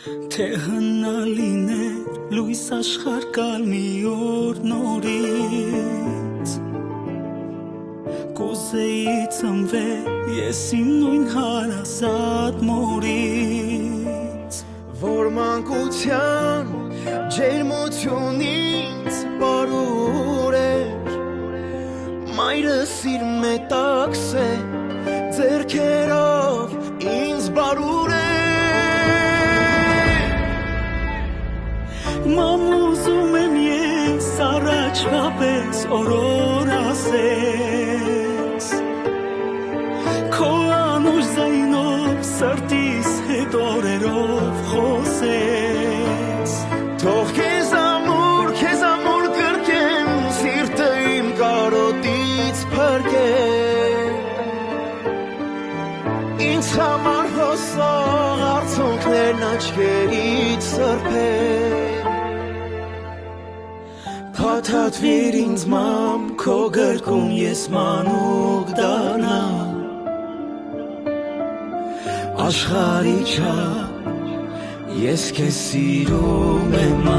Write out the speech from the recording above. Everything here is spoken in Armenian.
Թե հնալիներ լույս աշխարհ կալ մի օր նորից Կուզեի ծնվել ես իմ նույն հարազատ մորից Որ մանկության ջերմությունից բարուր էր Մայրս իր մետաքս է ձեռքերով ինձ բարուր է Մամ ուզում եմ ես առաջվա պես օրոր ասես Քո անուշ զայնով սրտիս հետ օրերով խոսես Թող քեզ ամուր կրկեմ սիրտը իմ կարոտից փրկեմ Ինձ համար հոսող արցունքներն աչքերից սրբեմ Փաթաթվիր ինձ մամ քո գրկում ես մանուկ դառնամ Աշխարհի չափ ես քեզ սիրում եմ